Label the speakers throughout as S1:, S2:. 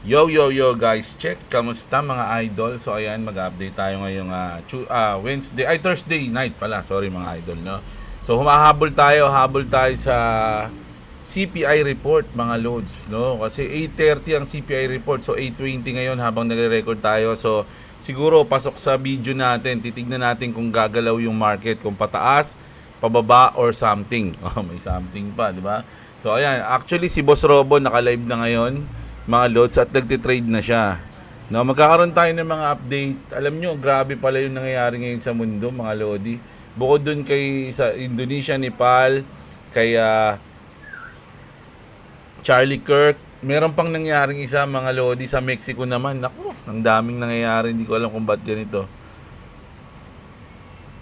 S1: Yo guys, check. Kamusta mga idol? So ayan, mag-update tayo ngayong Wednesday, ay Thursday night pala. Sorry mga idol, no. So habol tayo sa CPI report mga loads, no. Kasi 8:30 ang CPI report. So 8:20 ngayon habang nagre-record tayo. So siguro pasok sa video natin, titignan natin kung gagalaw yung market, kung pataas, pababa or something. Oh, may something pa, di ba? So ayan, actually si Boss Robo naka-live na ngayon mga loads at nagtitrade na siya. No, magkakaroon tayo ng mga update. Alam nyo, grabe pala yung nangyayari ngayon sa mundo, mga lodi. Bukod dun kay sa Indonesia, Nepal, kay Charlie Kirk, meron pang nangyaring isa, mga lodi, sa Mexico naman. Naku, ang daming nangyayari, hindi ko alam kung ba't ganito.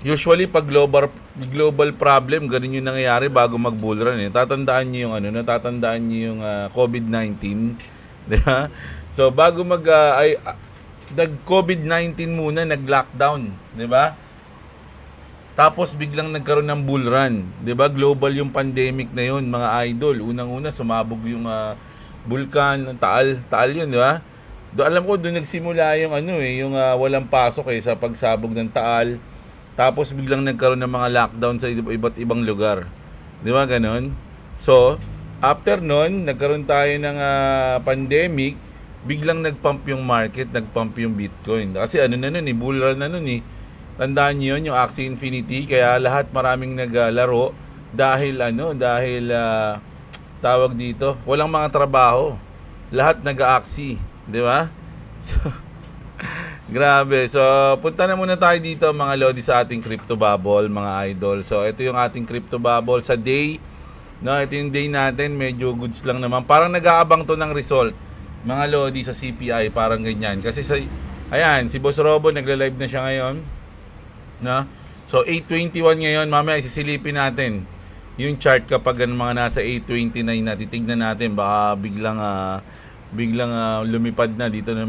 S1: Usually pag global problem, ganun yung nangyayari bago mag-bull run eh. Tatandaan niyo yung natatandaan niyo yung COVID-19, 'di ba? So bago nag-COVID-19 muna, nag-lockdown, 'di ba? Tapos biglang nagkaroon ng bull run, 'di ba? Global yung pandemic na yun, mga idol. Unang-una sumabog yung bulkan, Taal 'yun, 'di ba? Alam ko doon nagsimula yung yung walang pasok sa pagsabog ng Taal. Tapos biglang nagkaroon ng mga lockdown sa iba't ibang lugar. 'Di ba ganon? So, after nun, nagkaroon tayo ng pandemic, biglang nagpump yung market, nagpump yung Bitcoin. Kasi ano na nun bull run na nun eh. Tandaan niyo yun, yung Axie Infinity, kaya lahat maraming naglaro dahil tawag dito, walang mga trabaho. Lahat nag-Axie, 'di ba? So, grabe. So, punta na muna tayo dito mga lodi sa ating crypto bubble, mga idol. So, ito yung ating crypto bubble sa day. No, ito yung day natin. Medyo goods lang naman. Parang nag-aabang to ng result, mga lodi, sa CPI. Parang ganyan. Kasi ayan, si Boss Robo nagla-live na siya ngayon. No? So, 8:21 ngayon. Mamaya isisilipin natin yung chart kapag mga nasa 8:29 na. Titignan natin. Baka biglang lumipad na dito na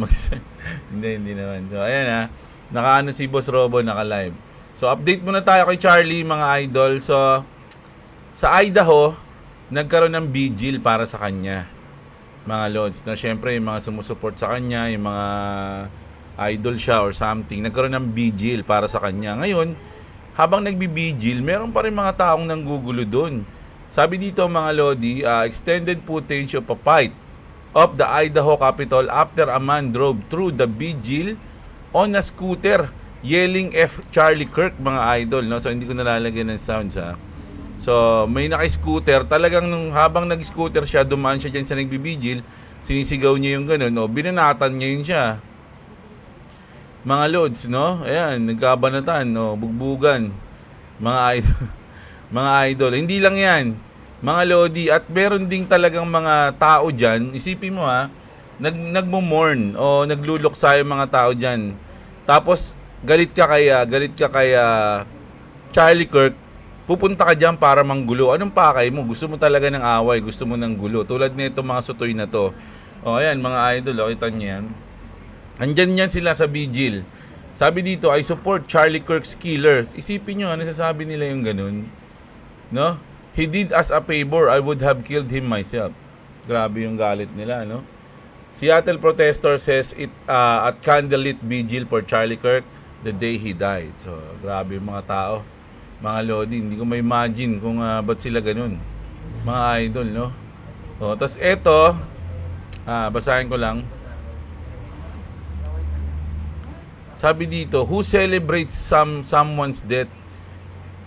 S1: hindi naman. So ayan nakaano si Boss Robo, naka-live. So update muna tayo kay Charlie, mga idol. So sa Idaho, nagkaroon ng vigil para sa kanya, mga lods. Na syempre yung mga sumusuport sa kanya, yung mga idol siya or something, nagkaroon ng vigil para sa kanya. Ngayon, habang nagbibigil, meron pa rin mga taong nanggugulo doon. Sabi dito mga lodi, extended footage of a fight of the Idaho Capitol after a man drove through the vigil on a scooter yelling F Charlie Kirk, mga idol, no? So hindi ko nalalagyan ng sounds So may naka-scooter, talagang habang nag-scooter siya, dumaan siya diyan sa nagbibigil, sinisigaw niya yung ganun, binanatan niya yun siya. Mga loads, no? Ayan, nagkabanatan, bugbugan. Mga idol. Mga idol, hindi lang 'yan, mga lodi, at meron ding talagang mga tao dyan. Isipin mo nagmo-mourn o nagluluksa yung mga tao dyan. Tapos galit ka kaya Charlie Kirk, pupunta ka dyan para manggulo. Anong pakay mo? Gusto mo talaga ng away, gusto mo ng gulo. Tulad nito mga sutoy na to. Ayan mga idol, kita niyo yan. Andyan yan sila sa vigil. Sabi dito, I support Charlie Kirk's killers. Isipin nyo, ano sasabi nila yung ganun? No? He did us a favor, I would have killed him myself. Grabe yung galit nila, no? Seattle protester says it at candlelit vigil for Charlie Kirk the day he died. So, grabe yung mga tao. Mga lodi, hindi ko ma-imagine kung ba't sila ganun. Mga idol, no? Tapos eto, basahin ko lang. Sabi dito, who celebrates someone's death?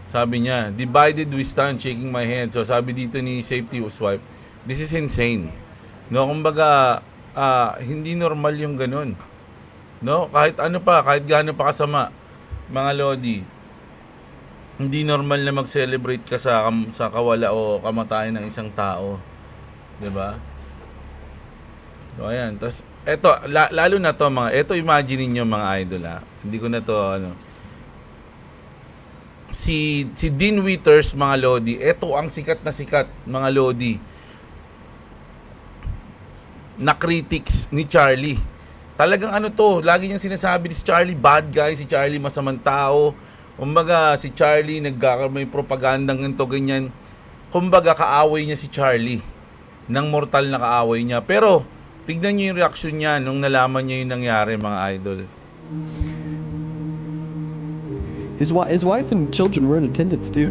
S1: Sabi niya, divided we stand, shaking my hand. So sabi dito ni Safety Wife, this is insane. No, kumbaga, hindi normal yung ganun. No, kahit gaano pa kasama, mga lodi, hindi normal na mag-celebrate ka sa kawala o kamatayan ng isang tao. 'Di ba? So ayan, tas eto lalo na to eto, imagine niyo mga idol Hindi ko na to si Dean Witters, mga lodi, eto ang sikat na sikat, mga lodi, na critics ni Charlie. Talagang lagi niyang sinasabi ni Charlie, bad guy, si Charlie masamang tao. Kumbaga, si Charlie may propagandang ganito, ganyan. Kumbaga, kaaway niya si Charlie. Nang mortal na kaaway niya. Pero, Tignan nyo yung reaction niya nung nalaman niya yung nangyari, mga idol.
S2: His wife and children were in attendance, dude.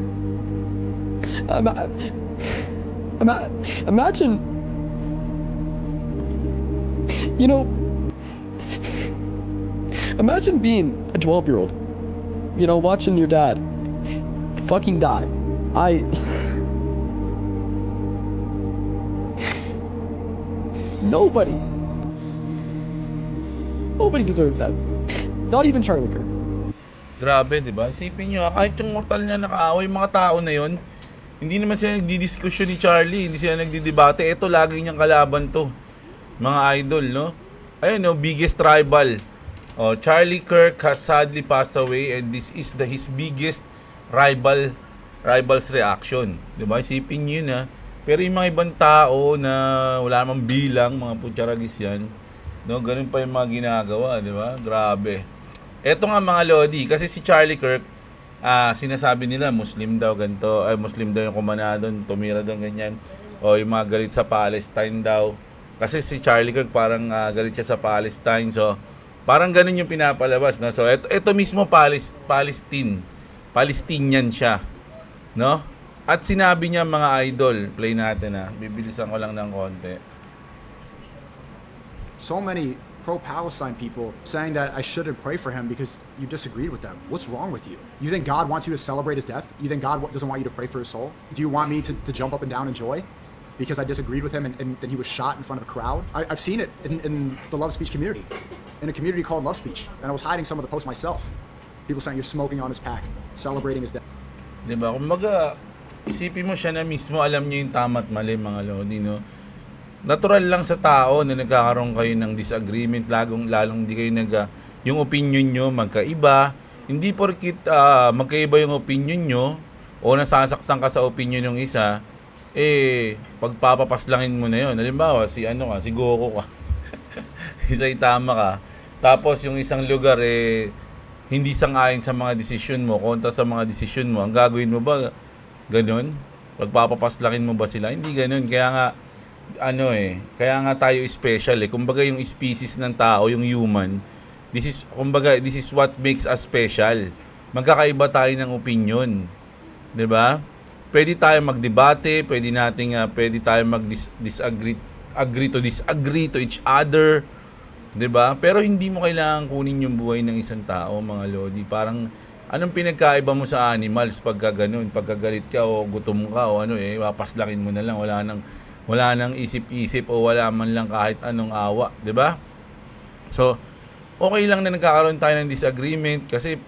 S2: Imagine, you know, imagine being a 12-year-old, you know, watching your dad fucking die. Nobody deserves that. Not even Charlie Kirk.
S1: Grabe, di ba? Isipin nyo, kahit yung mortal niya nakaaway, mga tao na yon, hindi naman sila nagdidiskusyon ni Charlie, hindi sila nagdidebate. Ito, lagi niyang kalaban to, mga idol, no? Ayun, no, biggest rival. Oh, Charlie Kirk has sadly passed away and this is his biggest rival's reaction. Di ba? Isipin nyo yun, ha? Pero yung mga ibang tao na wala namang bilang, mga putyaragis yan, no? Ganun pa yung mga ginagawa, di ba? Grabe. Eto nga mga Lodi, kasi si Charlie Kirk, sinasabi nila Muslim daw ganito, Muslim daw yung kumana doon, tumira doon ganyan. O yung mga galit sa Palestine daw. Kasi si Charlie Kirk parang galit siya sa Palestine. So, parang ganun yung pinapalabas, no? So, eto mismo Palestinian siya, no? At sinabi niya mga idol, play natin bibilisan ko lang ng konti.
S3: So many pro-Palestine people saying that I shouldn't pray for him because you disagreed with them. What's wrong with you? You think God wants you to celebrate his death? You think God doesn't want you to pray for his soul? Do you want me to jump up and down in joy because I disagreed with him and then he was shot in front of a crowd? I've seen it in the Love Speech community, in a community called Love Speech, and I was hiding some of the posts myself. People saying you're smoking on his pack, celebrating his death.
S1: Diba? Kumbaga, isipin mo siya na mismo, alam niya yung tama at mali, mga Lodi, no? Natural lang sa tao na nagkakaroon kayo ng disagreement, lalong di kayo yung opinion nyo magkaiba. Hindi porkit magkaiba yung opinion nyo o nasasaktan ka sa opinion ng isa, pagpapapaslangin mo na yun. Halimbawa, si Goku ka. Isa'y tama ka. Tapos yung isang lugar, hindi sang-ayon sa mga desisyon mo, kontra sa mga desisyon mo. Ang gagawin mo ba, ganun? Pagpapapaslangin mo ba sila? Hindi ganun. Kaya nga tayo special Kumbaga yung species ng tao, yung human, this is what makes us special. Magkakaiba tayo ng opinion. 'Di ba? Pwede tayo magdebate, pwede tayo agree to disagree to each other, 'di ba? Pero hindi mo kailangan kunin yung buhay ng isang tao, mga Lodi. Parang anong pinagkaiba mo sa animals pagka ganun, pagkagalit ka o gutom ka o papaslakin mo na lang, wala nang isip-isip o wala man lang kahit anong awa, 'di ba? So, okay lang na nagkakaroon tayo ng disagreement kasi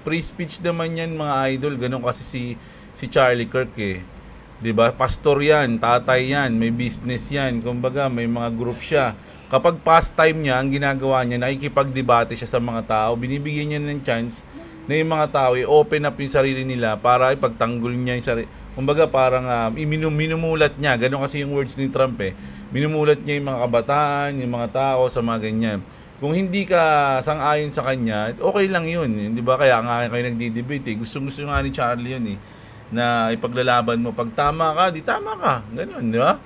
S1: free speech naman 'yan, mga idol. Ganun kasi si Charlie Kirk 'Di ba? Pastor 'yan, tatay 'yan, may business 'yan. Kumbaga, may mga group siya. Kapag pastime niya, ang ginagawa niya, nakikipagdebate siya sa mga tao, binibigyan niya ng chance na yung mga tao open up yung sarili nila para ipagtanggol niya yung sarili. Kumbaga parang minumulat niya, gano'n kasi yung words ni Trump minumulat niya yung mga kabataan, yung mga tao sa mga ganyan. Kung hindi ka sang-ayon sa kanya, okay lang yun, di ba? Kaya nga kayo nagdi-debate Gusto nga ni Charlie yun na ipaglalaban mo. Pag tama ka, di tama ka. Gano'n, di ba?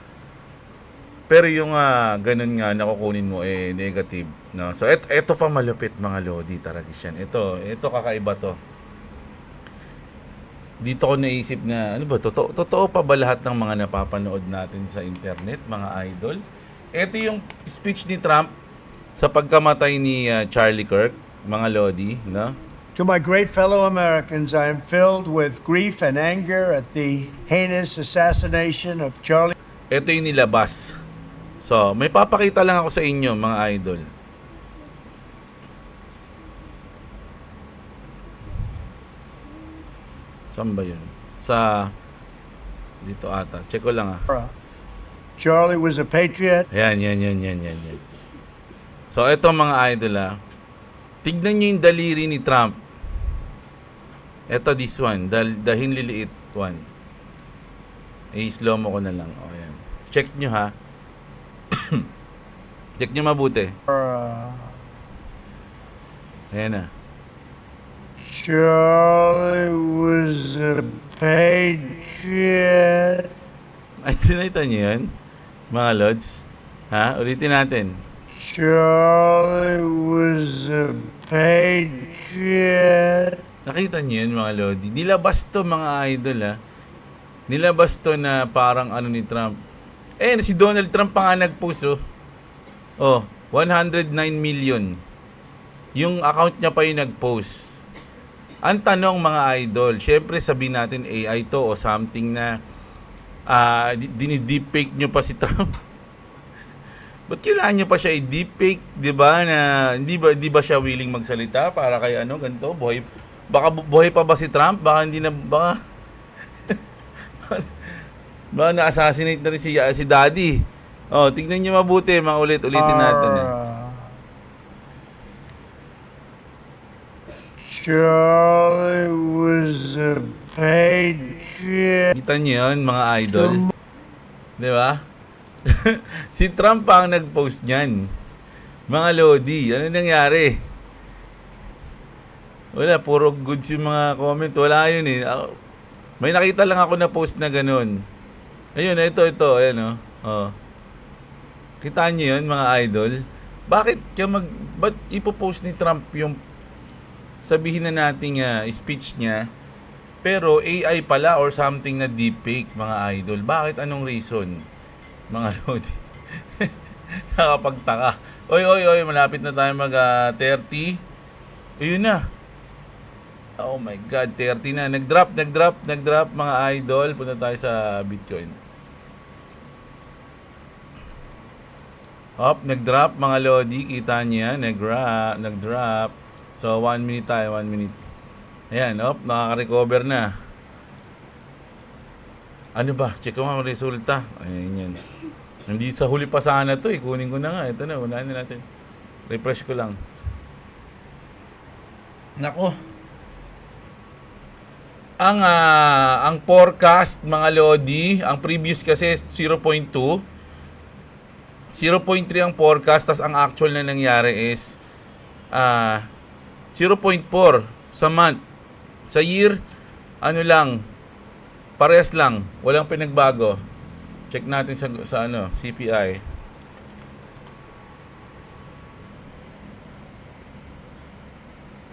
S1: Pero yung ganun nga nakukunin mo negative, no? So eto pa malupit, mga Lodi, taragis yan. Ito kakaiba to. Dito ko naisip na, totoo pa ba lahat ng mga napapanood natin sa internet, mga idol? Ito yung speech ni Trump sa pagkamatay ni Charlie Kirk, mga Lodi, no?
S4: To my great fellow Americans, I am filled with grief and anger at the heinous assassination of Charlie.
S1: Ito yung nilabas. So, may papakita lang ako sa inyo, mga idol. Saan ba yun? Dito ata. Check ko lang
S4: Charlie was a patriot.
S1: Yan. So, ito mga idol tignan nyo yung daliri ni Trump. Ito, this one. Dahin liliit one. I-slow mo ko na lang. Yan. Check nyo Check nyo mabuti. Ayan na.
S4: Charlie was a patriot.
S1: Ay, sinayta nyo yan, mga Lods? Ha? Ulitin natin.
S4: Charlie was a patriot.
S1: Nakita niyo yun mga Lodi? Nilabas to mga idol ha. Nilabas to na parang ano ni Trump. Si Donald Trump pa nga nag-post oh. 109 million. Yung account niya pa yung nag-post. Ang tanong mga idol, syempre sabihin natin AI to o something na dinideepfake nyo pa si Trump. Ba't kailangan nyo pa siya i-deepfake, 'di ba? Na hindi ba siya willing magsalita para kay ganito, baka buhay pa ba si Trump? Baka hindi na baka na-assassinate na rin si Daddy. Tignan niyo mabuti, mga ulitin natin.
S4: Charlie was a patriot.
S1: Kita niyo yun, mga idol? 'Di ba? Si Trump pa ang nag-post niyan. Mga Lodi, ano nangyari? Wala, puro goods yung mga comment. Wala yun eh. May nakita lang ako na post na ganun. Ayun, ito. Ayan Kita niyo yun, mga idol? Ba't ipopost ni Trump yung sabihin na nating speech niya, pero AI pala or something na deepfake, mga idol? Bakit? Anong reason? Mga Lodi. Nakapagtaka. Oy, malapit na tayo mag 30. Ayun na. Oh my God, 30 na. Nag-drop mga idol. Punta tayo sa Bitcoin. Nag-drop mga Lodi. Kita niya, nag-drop. So 1 minute tayo, 1 minute. Ayan, nakaka-recover na. Ano ba? Check mo ang resulta. Ayan yan. Hindi sa huli pa sana to eh. Kunin ko na nga. Ito na, unahin na natin. Refresh ko lang. Nako. Ang forecast mga Lodi, ang previous kasi 0.2. 0.3 ang forecast, tas ang actual na nangyari is 0.4 sa month. Sa year, parehas lang, walang pinagbago. Check natin sa CPI.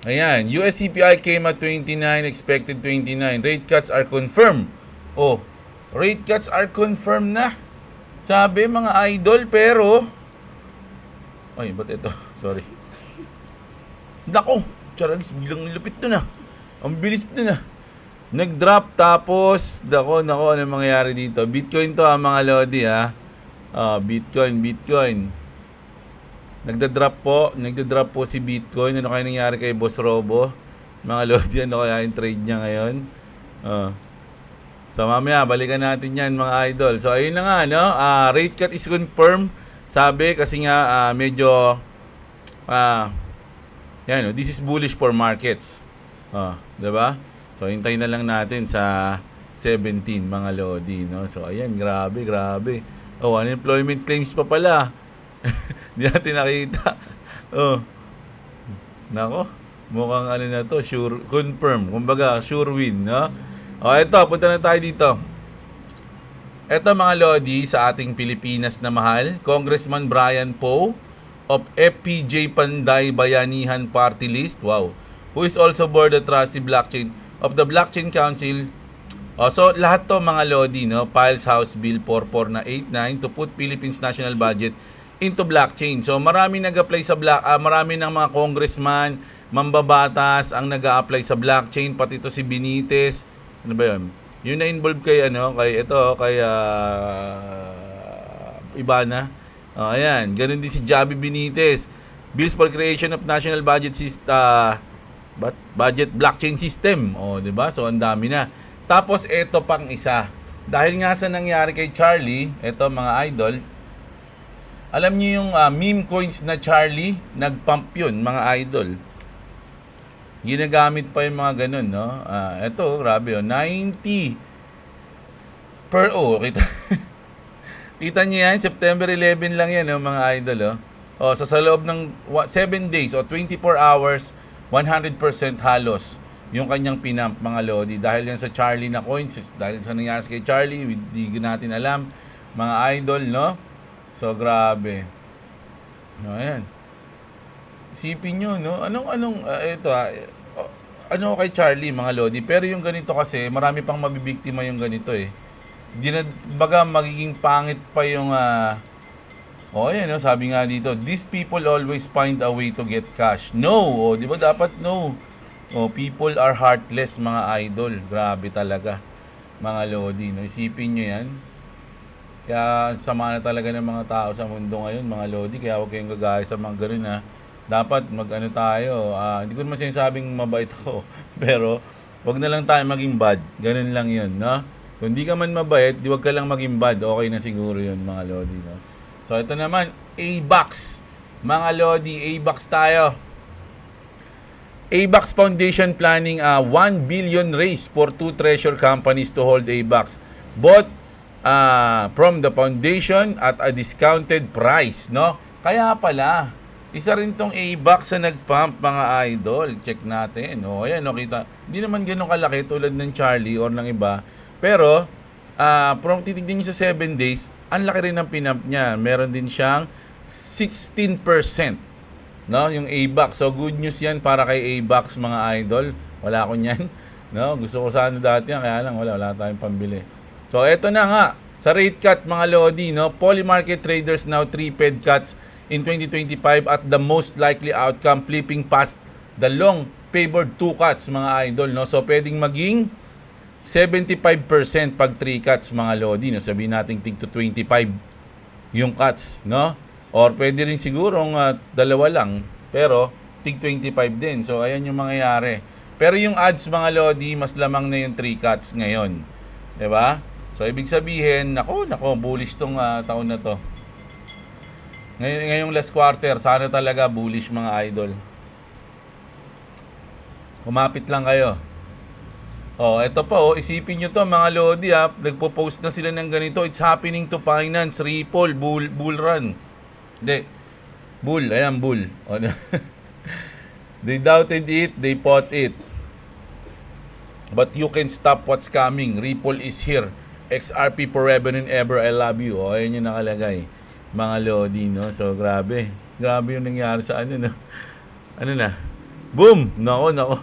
S1: Ayan, US CPI came at 29, expected 29. Rate cuts are confirmed. Rate cuts are confirmed na. Sabi mga idol, pero ba't ito? Sorry. Nako, charans, bilang lupit na. Ang bilis na. Nag-drop tapos, nako, ano mangyayari dito? Bitcoin to mga Lodi Bitcoin. Nagda-drop po si Bitcoin. Ano kaya nangyari kay Boss Robo? Mga Lodi, ano kaya yung trade niya ngayon? So mamaya, balikan natin yan mga idol. So ayun na nga, rate cut is confirmed. Sabi, kasi nga, medyo, this is bullish for markets. Diba? So, hintayin na lang natin sa 17, mga Lodi, no? So, ayan, grabe. Unemployment claims pa pala. Hindi natin nakita. Nako, mukhang na to, sure, confirm. Kumbaga, sure win, no? Ito, punta na tayo dito. Ito, mga Lodi, sa ating Pilipinas na mahal, Congressman Brian Poe of FPJ Panday Bayanihan Party List, wow, who is also board of trustee of the Blockchain Council. So lahat to mga Lodi, no, files House Bill 44989 to put Philippines national budget into blockchain. So marami nag-apply sa marami ng mga congressman, mambabatas ang nag-a-apply sa blockchain, pati to si Benitez. Ano ba 'yun? Yung na-involve kay Ibana. Ayan, ganun din si Javi Benitez. Bills for creation of national budget budget blockchain system. 'Di ba? So ang dami na. Tapos ito pang isa. Dahil nga sa nangyari kay Charlie, ito mga idol. Alam niyo yung meme coins na Charlie, nag-pump 'yun, mga idol. Ginagamit pa yung mga ganun, no? Ito, grabe 90 per kita. Kita niyo yan, September 11 lang yan, mga idol, sa loob ng 7 days o 24 hours, 100% halos yung kanyang pinamp, mga Lodi. Dahil yan sa Charlie na coins, dahil sa nangyari kay Charlie, hindi natin alam, mga idol, no? So, grabe. No, ayan. Isipin nyo, no? Ano kay Charlie, mga Lodi? Pero yung ganito kasi, marami pang mabibiktima yung ganito eh. Baga, magiging pangit pa yung, ayan, no? Sabi nga dito, these people always find a way to get cash. No, di ba dapat no? People are heartless, mga idol. Grabe talaga, mga Lodi, no? Isipin nyo yan. Kaya sama na talaga ng mga tao sa mundo ngayon, mga Lodi. Kaya huwag kayong gagaya sa mga ganun, ha. Dapat mag-ano tayo. Hindi ko naman sinasabing mabait ako. Pero, wag na lang tayo maging bad. Ganun lang yun, no? Kung di ka man mabait, di wag ka lang maging bad. Okay na siguro yun, mga Lodi, no? So, ito naman, A-Box. Mga Lodi, A-Box tayo. A-Box Foundation planning a 1 billion raise for 2 treasure companies to hold A-Box. Both from the foundation at a discounted price, no? Kaya pala, isa rin tong A-Box sa nag-pump, mga idol. Check natin. Ayan, kita. Hindi naman ganun kalaki tulad ng Charlie or ng iba. Pero, from titignan nyo sa 7 days, ang laki rin ng pinump niya. Meron din siyang 16%. No, yung A-Box. So, good news yan para kay A-Box, mga idol. Wala ko niyan. No, gusto ko sana dati yan, kaya lang wala tayong pambili. So, eto na nga. Sa rate cut, mga Lodi, no, Polymarket traders now 3 Fed cuts in 2025 at the most likely outcome flipping past the long favored 2 cuts, mga idol, no. So, pwedeng maging 75% pag 3 cuts, mga Lodi, no. Sabihin natin tig to 25 yung cuts, no. Or pwede rin sigurong dalawa lang, pero tig 25 din. So, ayan yung mangyayari. Pero yung odds, mga Lodi, mas lamang na yung 3 cuts ngayon. 'Di ba? So, ibig sabihin, nako, bullish tong taon na to. Ngayong last quarter, sana talaga bullish, mga idol. Kumapit lang kayo. Ito pa, isipin nyo to, mga Lodi, nagpo-post na sila ng ganito. It's happening to finance, Ripple, bull run. Hindi. Bull. Ayan, bull. They doubted it, they bought it. But you can stop what's coming. Ripple is here. XRP forever and ever, I love you. Ayan yung nakalagay, mga Lodi, no? So, grabe. Grabe yung nangyari sa ano, no? Ano na? Boom! Nako.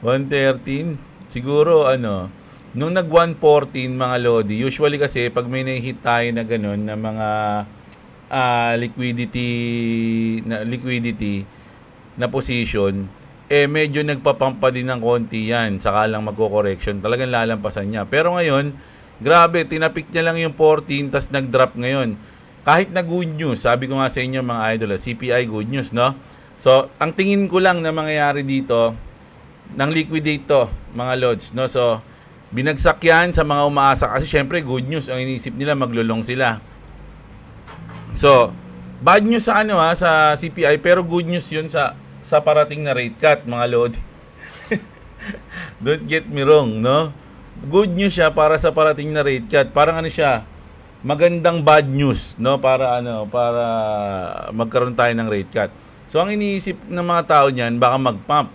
S1: 113. Siguro, nung nag-114, mga Lodi, usually kasi, pag may na-hit tayo na ganun, na mga liquidity na position, medyo nagpapampa din ng konti yan, saka lang magko-correction, talagang lalampasan niya. Pero ngayon, grabe, tinapik niya lang yung 14, tas nag-drop ngayon. Kahit na good news, sabi ko nga sa inyo, mga idol, CPI good news, no? So, ang tingin ko lang na mangyayari dito, nang liquidate to, mga lods, no? So, binagsak yan sa mga umaasa, kasi syempre good news, ang iniisip nila, maglulong sila. So, bad news sa sa CPI, pero good news yun sa parating na rate cut, mga Lodi. Don't get me wrong, no? Good news siya para sa parating na rate cut. Parang siya, magandang bad news, no? Para magkaroon tayo ng rate cut. So, ang iniisip ng mga tao niyan, baka mag-pump.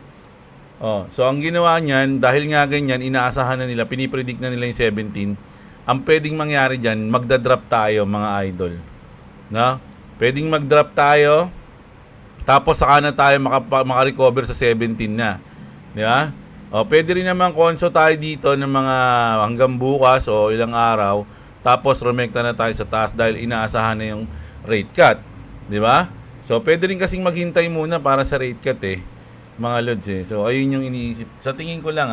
S1: So, ang ginawa niyan, dahil nga ganyan, inaasahan na nila, pinipredict na nila yung 17, ang pwedeng mangyari diyan, magda-drop tayo, mga idol. No? Pwedeng mag-drop tayo, tapos saka na tayo maka-recover sa 17 na. Di ba? Pwede rin naman konso tayo dito ng mga hanggang bukas o ilang araw, tapos rumekta na tayo sa taas dahil inaasahan na yung rate cut. Di ba? So, pwede rin kasing maghintay muna para sa rate cut mga lods So, ayun yung iniisip. Sa tingin ko lang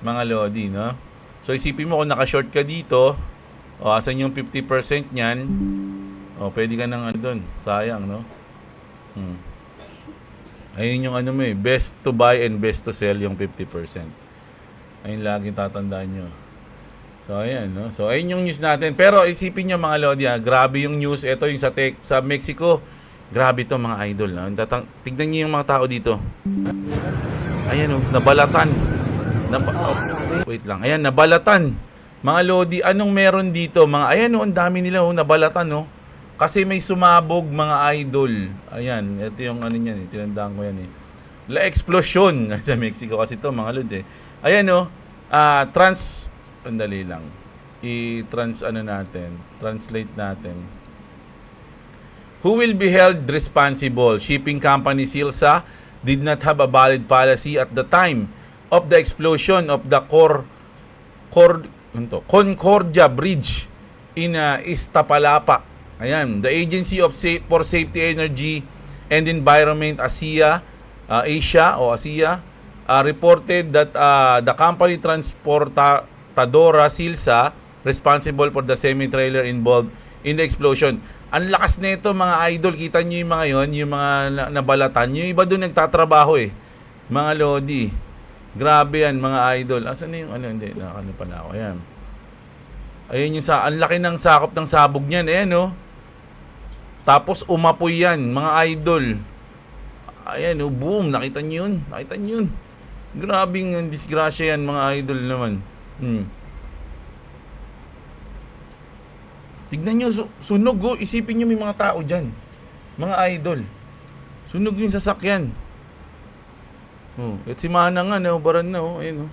S1: mga lodi, no? So, isipin mo kung naka-short ka dito, asan yung 50% niyan? Pwede ka nang doon. Sayang, no? Ayun yung best to buy and best to sell yung 50%. Ayun laging tatandaan nyo. So, ayan, no? So, ayun yung news natin. Pero, isipin nyo, mga lodi, grabe yung news. Ito yung sa Mexico. Grabe to, mga idol. Tignan nyo yung mga tao dito. Ayan, nabalatan. Wait lang. Ayan, nabalatan. Mga lodi, anong meron dito? Ayan, ang dami nila, nabalatan, no? Kasi may sumabog, mga idol. Ayan, ito yung niyan, tinandaan ko yan La explosion sa Mexico kasi to, mga lods Ayan, no? Andali lang. Translate natin. Who will be held responsible? Shipping company Silsa did not have a valid policy at the time of the explosion of the Concordia Bridge in Iztapalapa. Ayan, the Agency for Safety Energy and Environment ASEA reported that the company Transportadora Silsa responsible for the semi-trailer involved in the explosion. Ang lakas nito mga idol, kita niyo yung mga yon, yung mga nabalatan. Yung iba doon nagtatrabaho mga lodi. Grabe yan mga idol. Asan na yung hindi, ano pa na ako. Ayan. Ayun yung ang laki ng sakop ng sabog niyan. Ayan Tapos umapoy yan mga idol. Ayan boom, nakita niyo yun. Nakita niyo yun. Grabing disgrasya yan mga idol naman. Tignan nyo, sunog Isipin nyo may mga tao dyan. Mga idol. Sunog yung sasakyan. At si Manang nga, baran na Ayun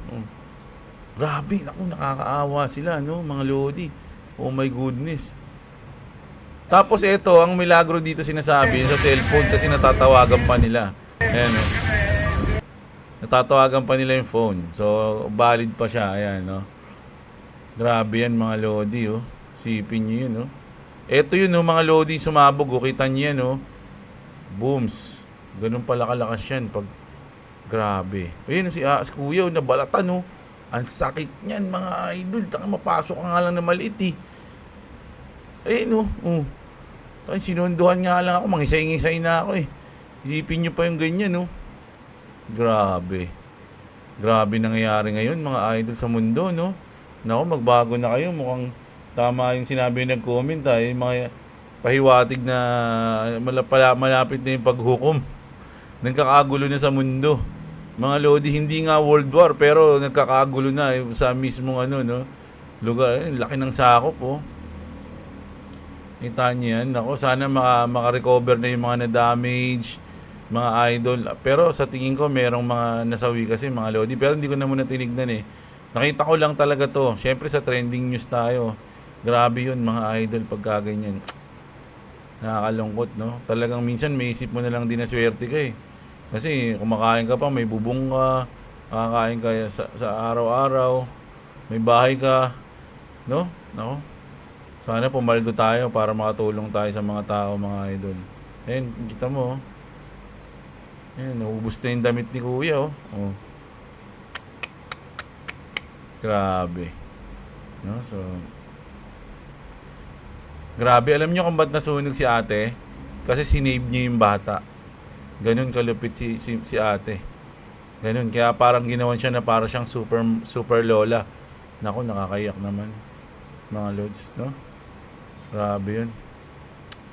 S1: Grabe, naku, nakakaawa sila, mga lodi. Oh my goodness. Tapos ito, ang milagro dito sinasabi sa cellphone kasi natatawagan pa nila. Ayan Natatawagan pa nila yung phone. So, valid pa siya. Ayan Grabe yan mga lodi Sipin nyo yun Ito yun mga lodi sumabog Kita nyo yan Booms. Ganun pala kalakas yan pag grabe. Ayun si kuya nabalatan Ang sakit niyan mga idol. Taka mapasok ka nga lang na maliit Ayun sinunduhan nga lang ako. Mangisay-ngisay na ako Isipin nyo pa yung ganyan Grabe. Grabe nangyayari ngayon mga idol sa mundo Naku, magbago na kayo. Mukhang tama yung sinabi ng comment yung mga pahiwatig na malapit na yung paghukom. Nagkakagulo na sa mundo. Mga lodi, hindi nga world war pero nagkakagulo na sa mismong lugar. Laki ng sakop Kita niyo yan. Ako, sana maka-recover na yung mga na-damage, mga idol. Pero sa tingin ko, merong mga nasawi kasi mga lodi. Pero hindi ko na muna tinignan Nakita ko lang talaga to. Siyempre sa trending news tayo. Grabe yun mga idol pagka ganyan. Nakakalungkot Talagang minsan may isip mo na lang din na swerte ka Kasi kumakain ka pa, may bubong ka, kakain ka sa araw-araw, may bahay ka, Nako. Sana pumaldo tayo para makatulong tayo sa mga tao, mga idol. Ayun, kita mo. Ayun, naubos na yung damit ni kuya Grabe. So, grabe. Alam niyo kung ba't nasunog si ate? Kasi sinave niya yung bata. Ganun kalupit si ate. Ganun. Kaya parang ginawan siya na para siyang super lola. Naku, nakakayak naman. Mga lods, Grabe yun.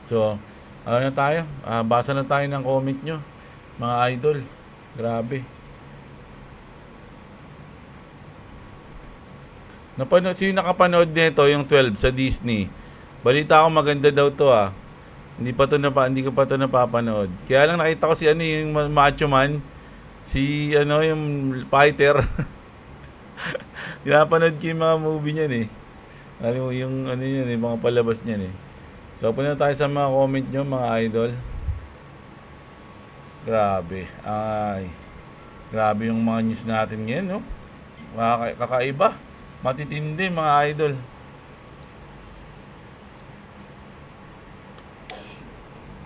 S1: So, na tayo? Basa na tayo ng comment nyo. Mga idol. Grabe. Sino nakapanood nito yung 12 sa Disney? Balita ko maganda daw to Hindi ko pa to napapanood. Kaya lang nakita ko si yung macho man, si yung fighter. Pinapanood ko yung mga movie niyan Alam mo yung yan mga palabas niyan So punta tayo sa mga comment nyo mga idol. Grabe. Grabe yung mga news natin ngayon kakaiba. Matitindi mga idol.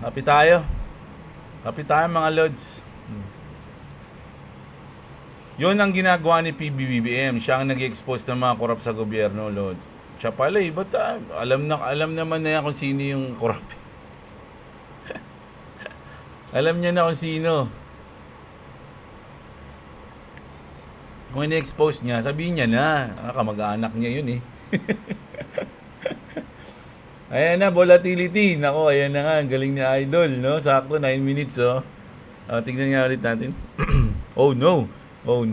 S1: Kapit tayo mga lods. Yun ang ginagawa ni PBBM. Siya ang nag-expose ng mga korap sa gobyerno, lods. Siya pala ba't alam naman na yan kung sino yung korap. Alam niya na kung sino. Kung ini-expose niya, sabihin niya na. Kamag-anak niya yun Ayan na, volatility. Nako, ayan na nga. Ang galing ni Idol, Sakto, 9 minutes, tignan nga ulit natin. Oh no. 1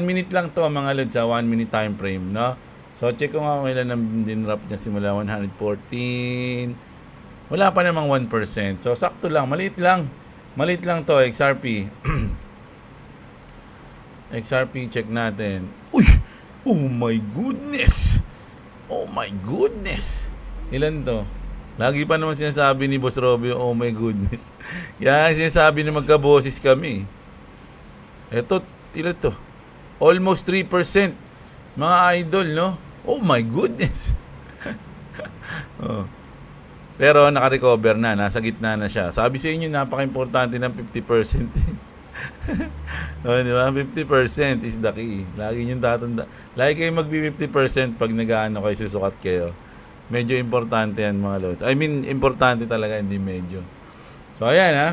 S1: minute lang to mga lods, 1 minute time frame, So, check ko nga kung ilan ang dinrap niya simula 114. Wala pa namang 1%. So, sakto lang. Maliit lang. Maliit lang to, XRP. XRP, check natin. Uy! Oh my goodness! Ilan to? Lagi pa naman sinasabi ni Boss Robby, oh my goodness. Yan, sinasabi na magkaboses kami. Eto, ilan to? Almost 3%. Mga idol, no? Oh my goodness. Oh. Pero naka-recover na, nasa gitna na siya. Sabi sa inyo, napaka-importante ng 50%. Oh, di ba? 50% is the key. Lagi nyo tatanda. Lagi kayo magbi-50% pag nag-ano kayo, susukat kayo. Medyo importante yan mga lods. I mean, importante talaga, hindi medyo. So, ayan ha.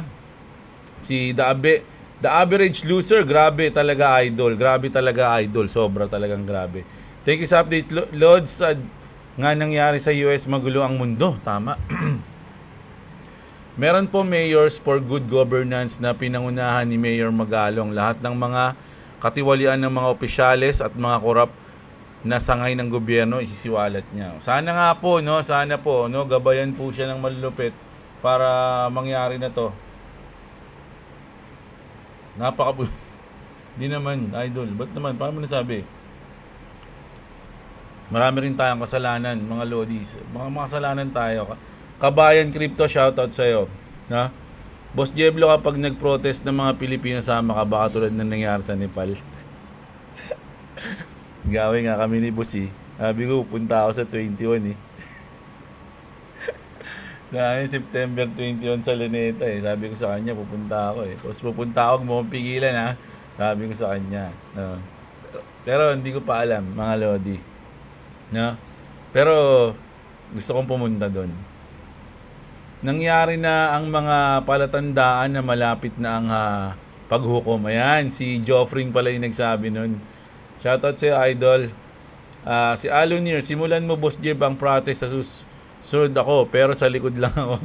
S1: Si The Average Loser, grabe talaga idol. Grabe talaga idol. Sobra talagang grabe. Thank you sa update, Lods. Nga nangyari sa US, magulo ang mundo. Tama. Meron po mayors for good governance na pinangunahan ni Mayor Magalong. Lahat ng mga katiwalian ng mga opisyales at mga korap na sangay ng gobyerno isisiwalat niya. Sana nga po, no? Sana po, no? Gabayan po siya ng malulupit para mangyari na to. Hindi naman, idol. Ba't naman? Paano mo nasabi? Marami rin tayong kasalanan, mga lodis. Mga kasalanan tayo. Kabayan Crypto, shoutout sa'yo. Ha? Boss Jeblo, kapag nag-protest ng mga Pilipino, sama ka baka tulad ng nangyari sa Nepal. Gawin nga kami ni Boss eh. Sabi ko, punta ako sa 21 eh. Sa September 21 sa Luneta eh. Sabi ko sa kanya, pupunta ako eh. Tapos pupunta ako, huwag mo akong pigilan ha. Sabi ko sa kanya. No. Pero hindi ko pa alam, mga lodi. No? Pero gusto kong pumunta doon. Nangyari na ang mga palatandaan na malapit na ang paghukom. Ayan, si Joffring pala yung nagsabi nun. Shoutout sa'yo, idol. Si Alunir, simulan mo, Boss Jeb, ang protest sa susunod ako, pero sa likod lang ako.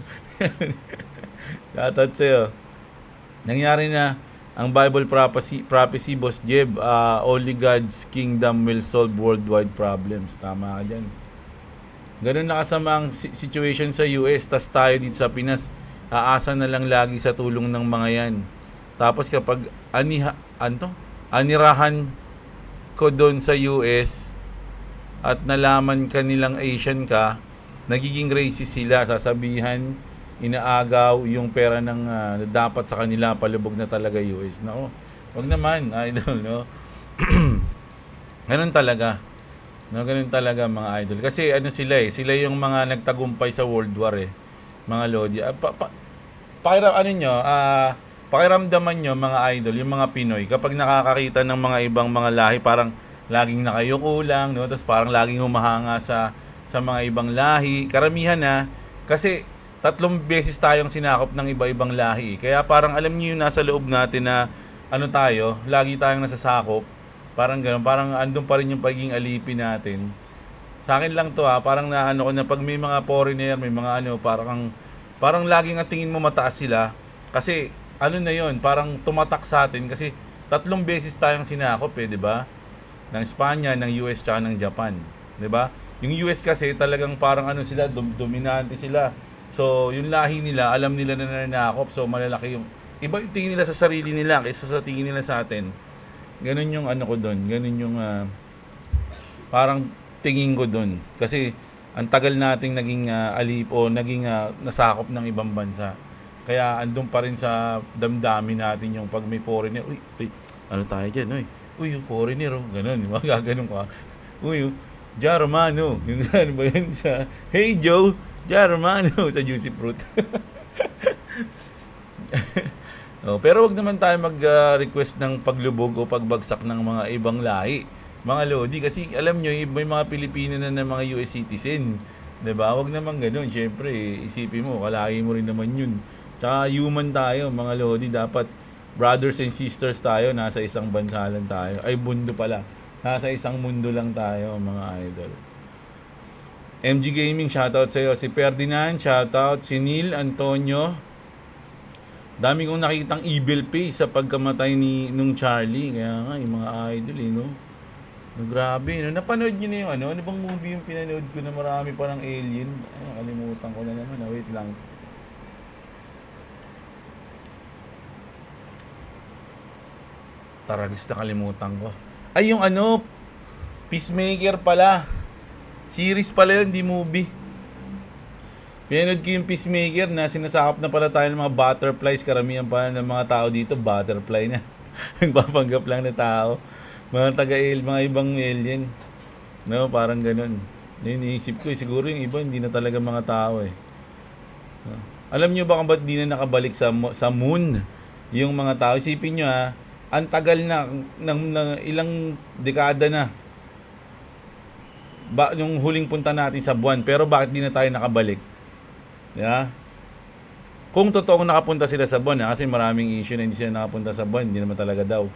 S1: Shoutout sa'yo. Nangyari na ang Bible prophecy, Boss Jeb, only God's kingdom will solve worldwide problems. Tama ka dyan. Ganun na kasamang situation sa US, tas tayo dito sa Pinas, aasa na lang lagi sa tulong ng mga yan. Tapos kapag anirahan ko doon sa US at nalaman ka nilang Asian ka, nagiging racist sila, sasabihan, inaagaw yung pera ng dapat sa kanila, palubog na talaga US. Nako, wag naman, idol, no? Ganun talaga. No, ganun talaga mga idol. Kasi ano sila eh, sila yung mga nagtagumpay sa World War eh. Mga lodi. Pakiramdaman nyo mga idol, yung mga Pinoy, kapag nakakakita ng mga ibang mga lahi, parang laging nakayuko lang, no? Tapos parang laging humahanga sa mga ibang lahi. Karamihan na, kasi 3 beses tayong sinakop ng iba-ibang lahi. Kaya parang alam niyo yung nasa loob natin na ano tayo, lagi tayong nasasakop. Parang gano'n, parang andun pa rin yung pagiging alipin natin. Sa akin lang to parang naano ko na pag may mga foreigner, may mga ano, parang laging ang tingin mo mataas sila. Kasi ano na yon, parang tumatak sa atin kasi 3 beses tayong sinakop di ba? Ng Espanya, ng US, tsaka ng Japan, di ba? Yung US kasi talagang parang ano sila, dominante sila. So, yung lahi nila, alam nila na nanakop, so malalaki yung iba yung tingin nila sa sarili nila kaysa sa tingin nila sa atin. Ganun yung ano ko doon, ganun yung parang tingin ko doon. Kasi ang tagal nating naging alip o naging nasakop ng ibang bansa. Kaya andun pa rin sa damdamin natin yung pag may foreigner, uy, ano tayo dyan, uy, yung foreigner, ganun, magaganon ka. Uy, Jarmano, yung ano ba yun sa, hey Joe, Jarmano, sa Juicy Fruit. Pero wag naman tayo mag-request ng paglubog o pagbagsak ng mga ibang lahi, mga lodi, kasi alam nyo, may mga Pilipino na mga US citizen, diba? Wag naman ganun, syempre, isipin mo, kalahi mo rin naman yun. Tsaka human tayo, mga lodi, dapat brothers and sisters tayo, nasa isang bansa lang tayo, ay mundo pala, nasa isang mundo lang tayo, mga idol. MG Gaming, shoutout sa'yo. Si Ferdinand, shoutout. Si Neil Antonio, dami kong nakikitang evil face sa pagkamatay nung Charlie. Kaya nga, yung mga idol no? Grabe, no? Napanood nyo na yung ano bang movie yung pinanood ko na marami pa ng alien? Kalimutan ko na naman, wait lang. Taragis na kalimutan ko. Ay, yung Peacemaker pala. Series pala yun, di movie. Pinanood ko yung Peacemaker na sinasakop na pala tayo ng mga butterflies. Karamihan pa ng mga tao dito, butterfly na. Nagpapanggap lang na tao. Mga taga-el, mga ibang alien. No, parang ganun. Yun, iniisip ko, siguro yung iba, hindi na talaga mga tao eh. No? Alam nyo ba kung ba't di na nakabalik sa moon yung mga tao? Isipin nyo ha, ang tagal na, ng ilang dekada na. Yung huling punta natin sa buwan, pero bakit di na tayo nakabalik? Yeah. Kung totoong nakapunta sila sa buwan, kasi maraming issue na hindi sila nakapunta sa buwan, hindi naman talaga daw.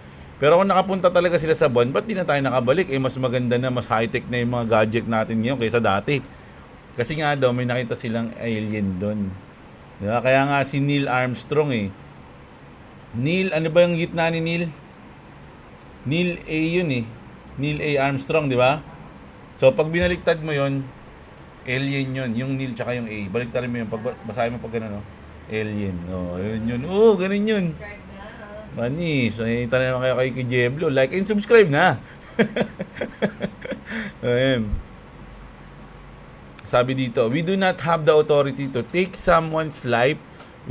S1: Pero kung nakapunta talaga sila sa buwan, ba't di na tayo nakabalik? Eh, mas maganda na, mas high-tech na yung mga gadget natin ngayon kaysa dati. Kasi nga daw, may nakita silang alien doon. Diba? Kaya nga si Neil Armstrong eh. Neil, ano ba yung gitna ni Neil? Neil A yun eh. Neil A. Armstrong, di ba? So, pag binaliktad mo yon, alien yun. Yung Neil tsaka yung A. Baliktarin mo yun. Basahin mo pag gano'n, no? Alien. Oh, yun yun. Oh, ganun yun. Manis. Nakita na naman kayo kay Kijeblo. Like and subscribe na. Ayan. Sabi dito, we do not have the authority to take someone's life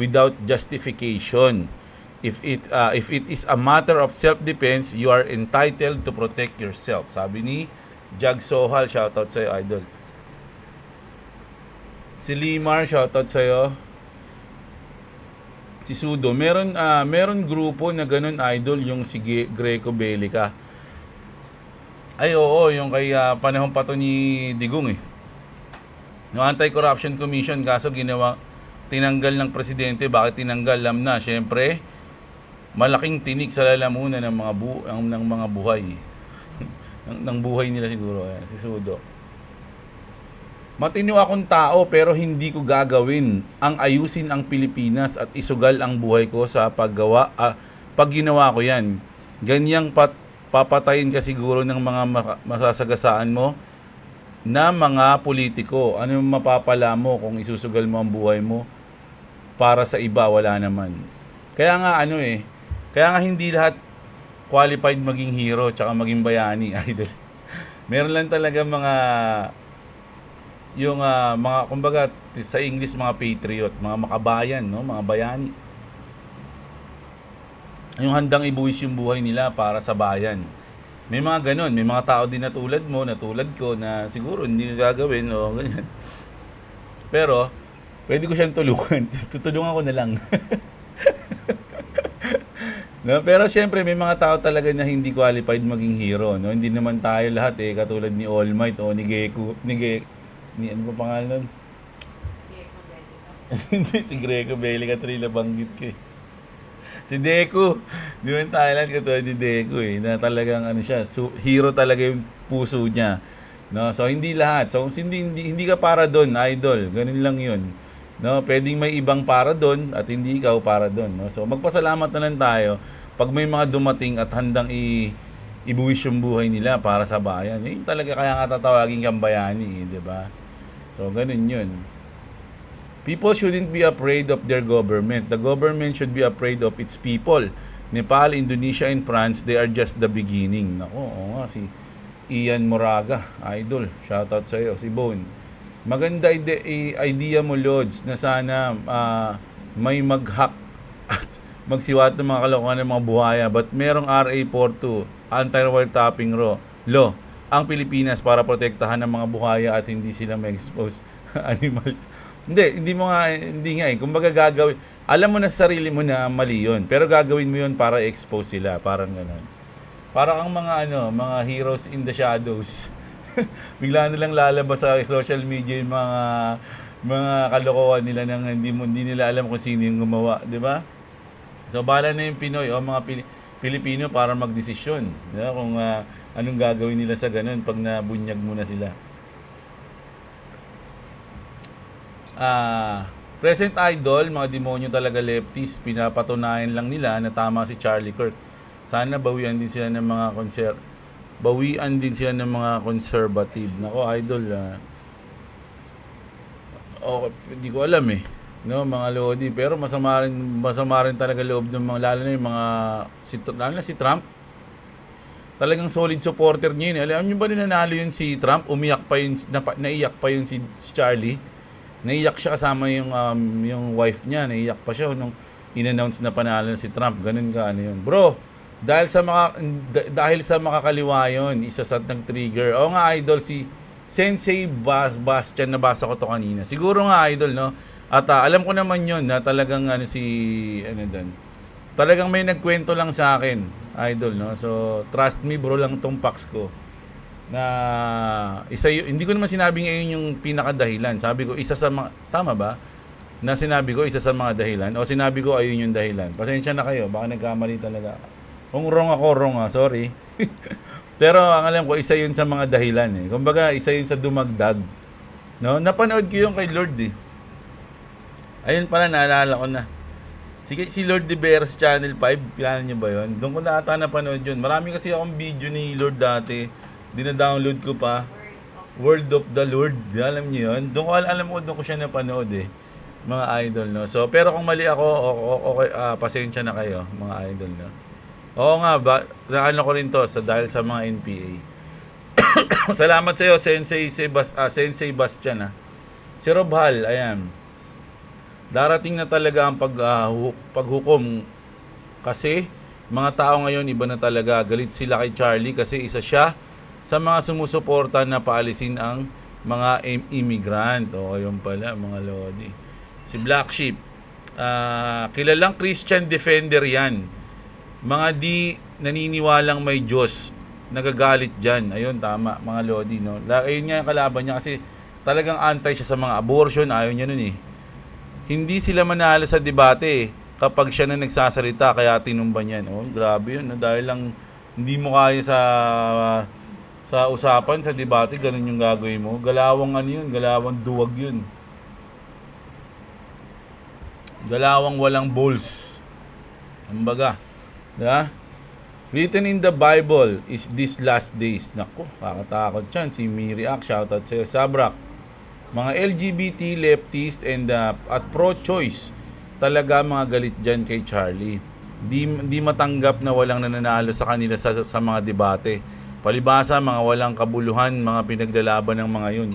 S1: without justification. If it is a matter of self-defense, you are entitled to protect yourself. Sabi ni Jag Sohal, shoutout sa'yo, idol. Si Limar, shoutout sa'yo. Si Sudo, meron grupo na ganun, idol, yung si Greco Belica. Ay oo, yung kay panahon pa to ni Digong eh. Yung Anti-Corruption Commission, kaso tinanggal ng presidente. Bakit tinanggal? Alam na, syempre, malaking tinik sa lalamunan ng mga buhay. ng buhay nila siguro. Ayan, si Sudo. Matino akong tao pero hindi ko gagawin ang ayusin ang Pilipinas at isugal ang buhay ko sa pag ginawa ko yan. Ganyang papatayin ka siguro ng mga masasagasaan mo na mga politiko. Ano yung mapapala mo kung isusugal mo ang buhay mo para sa iba? Wala naman. Kaya nga kaya nga hindi lahat qualified maging hero tsaka maging bayani, idol. Meron lang talaga mga kumbaga sa English mga patriot, mga makabayan, no, mga bayani. Yung handang ibuwis yung buhay nila para sa bayan. May mga ganun, may mga tao din na tulad mo, na tulad ko na siguro hindi gagawin o ganyan. Pero pwede ko siyang tulungan. Tutulungan ko na lang. No, pero syempre may mga tao talaga na hindi qualified maging hero, no? Hindi naman tayo lahat katulad ni All Might o ni Gecko, ni ano ba pangalan nun? Hindi, si Greco Belica Trila banggit ko eh. Si Deku, di ba Thailand katulad ni Deku na talagang siya, hero talaga yung puso niya. No, so hindi lahat. So hindi ka para doon, idol. Ganun lang 'yun. No, pwedeng may ibang para doon at hindi ikaw para doon, no. So magpasalamat na lang tayo pag may mga dumating at handang ibuwis yung buhay nila para sa bayan. Yun talaga kaya nga tatawagin kang bayani, di ba? So ganun 'yun. People shouldn't be afraid of their government. The government should be afraid of its people. Nepal, Indonesia, and France, they are just the beginning. Nako, oo nga, si Ian Moraga, idol. Shoutout sa iyo, si Bone. Maganda idea mo, Lods, na sana may mag-hack at magsiwat ng mga kalokohan ng mga buhaya. But merong RA 42, anti-wiretapping law, ang Pilipinas para protektahan ng mga buhaya at hindi sila ma-expose animals. Hindi nga Kumbaga gagawin, alam mo na sa sarili mo na mali yun, pero gagawin mo yun para expose sila, parang gano'n. Parang ang mga heroes in the shadows. Bigla nilang lalabas sa social media yung mga kalokohan nila nang hindi nila alam kung sino yung gumawa, di ba? So bahala na yung Pinoy o mga Pilipino para magdesisyon, diba? Kung anong gagawin nila sa ganun pag nabunyag muna sila. Present idol, mga demonyo talaga lefties, pinapatunayan lang nila na tama si Charlie Kirk. Sana bawian din sila ng mga conservative. Nako idol, hindi ko alam no, mga lodi, pero masama rin talaga loob ng mga, lalo na si Trump. Talagang solid supporter niya yun. Alam niyo ba na nanalo yun si Trump? Naiyak pa yun si Charlie. Naiyak siya kasama yung wife niya. Naiyak pa siya nung in-announce na panalo si Trump. Ganun ka, ano yun. Bro, dahil sa makakaliwa yun, isa sa nag-trigger. Oo nga, idol, si Sensei Bastian, nabasa ko to kanina. Siguro nga, idol, no? At alam ko naman yun na talagang talagang may nagkwento lang sa akin, idol, no? So, trust me, bro, lang tong Pax ko. Na hindi ko naman sinabing ngayon yung pinakadahilan. Sabi ko, isa sa mga, tama ba? Na sinabi ko, isa sa mga dahilan. O sinabi ko, ayun yung dahilan. Pasensya na kayo, baka nagkamali talaga. Kung wrong ako, sorry. Pero ang alam ko, isa yun sa mga dahilan eh. Kumbaga, isa yun sa dumagdag. No? Napanood ko yung kay Lord eh. Ayun pala, naalala ko na. Si Lord De Veras Channel 5, kilala niyo ba yun? Doon ko na ata napanood yun. Marami kasi akong video ni Lord dati. Dina-download ko pa. Word of the Lord. Alam niyo yun? Alam ko, doon ko siya napanood eh. Mga idol, no? So, pero kung mali ako, okay, pasensya na kayo, mga idol, no? Oo nga, ano ko rin to dahil sa mga NPA. Salamat sa iyo, Sensei Bastian, Si Rob Hall, ayan. Darating na talaga ang paghukom kasi mga tao ngayon iba na talaga. Galit sila kay Charlie kasi isa siya sa mga sumusuporta na paalisin ang mga immigrant. O, yun pala, mga lodi. Si Black Sheep, kilalang Christian defender yan. Mga di naniniwalang may Diyos, nagagalit dyan. Ayun, tama, mga lodi, no? Ayun nga yung kalaban niya kasi talagang anti siya sa mga abortion. Ayaw niya nun eh. Hindi sila manalo sa debate kapag siya na nagsasalita, kaya tinumba niyan. Oh, grabe yun. No? Dahil lang hindi mo kaya sa usapan, sa debate, ganun yung gagawin mo. Galawang yun, galawang duwag yun. Galawang walang balls. Kumbaga, diba? Written in the Bible is these last days. Naku, kakatakot yan. Si Miriak, shoutout sa'yo. Sabrak. Mga LGBT, leftist, and at pro-choice, talaga mga galit dyan kay Charlie. Di matanggap na walang nananalo sa kanila sa mga debate. Palibasa, mga walang kabuluhan, mga pinaglalaban ng mga yun.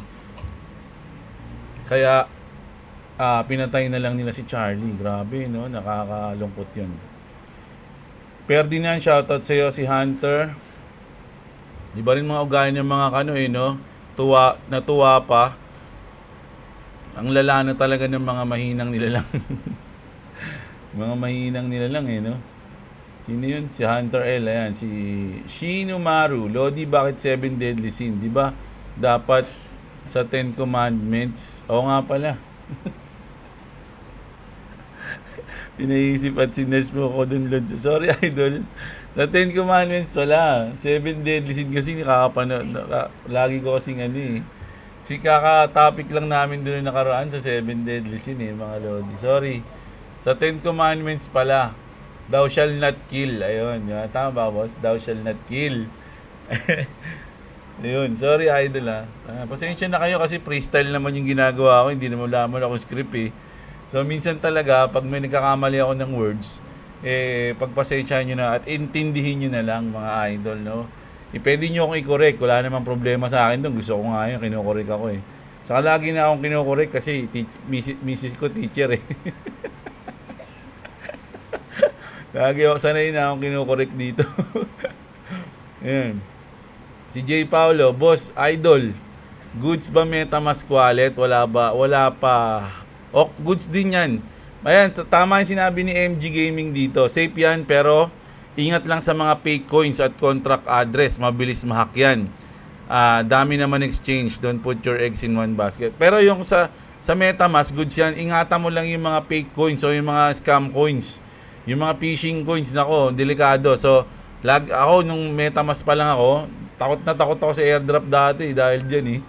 S1: Kaya, pinatay na lang nila si Charlie. Grabe, no? Nakakalungkot yun. Ferdinand, shoutout sa iyo. Si Hunter. Di ba rin mga ugali ng mga no? Natuwa pa. Ang lala na talaga ng mga mahinang nilalang. Mga mahinang nilalang no? Sino yun? Si Hunter L. Ayan. Si Shinomaru. Lodi, bakit 7 deadly sin? Di ba dapat sa 10 commandments? Oo nga pala. Pinaisip at sinners mo ko dun, Lord. Sorry, idol. Sa 10 commandments, wala. 7 deadly sin kasi lagi ko kasing Si kaka-topic lang namin doon nakaraan sa 7 deadly sin mga lodi. Sorry. Sa 10 commandments pala, thou shall not kill. Ayun, yun. Tama ba, boss? Thou shall not kill. Ayun, sorry idol pasensya na kayo kasi freestyle naman yung ginagawa ko. Hindi naman laman ako script So minsan talaga, pag may nagkakamali ako ng words, pagpasensyahan nyo na at intindihin nyo na lang mga idol, no? Pwede nyo akong i-correct. Wala namang problema sa akin doon. Gusto ko nga yun. Kino-correct ako Saka lagi na akong kino-correct kasi misis ko teacher Lagi ako sanay na akong kino-correct dito. Ayan. Si J. Paulo, boss, idol. Goods ba MetaMask wallet? Wala pa. Goods din yan. Ayan, tama yung sinabi ni MG Gaming dito. Safe yan pero ingat lang sa mga fake coins at contract address. Mabilis ma-hack yan. Dami naman exchange. Don't put your eggs in one basket. Pero yung sa MetaMask, goods yan. Ingatan mo lang yung mga fake coins o yung mga scam coins. Yung mga phishing coins, nako, delikado. So, ako, nung MetaMask pa lang ako, takot ako sa airdrop dati dahil dyan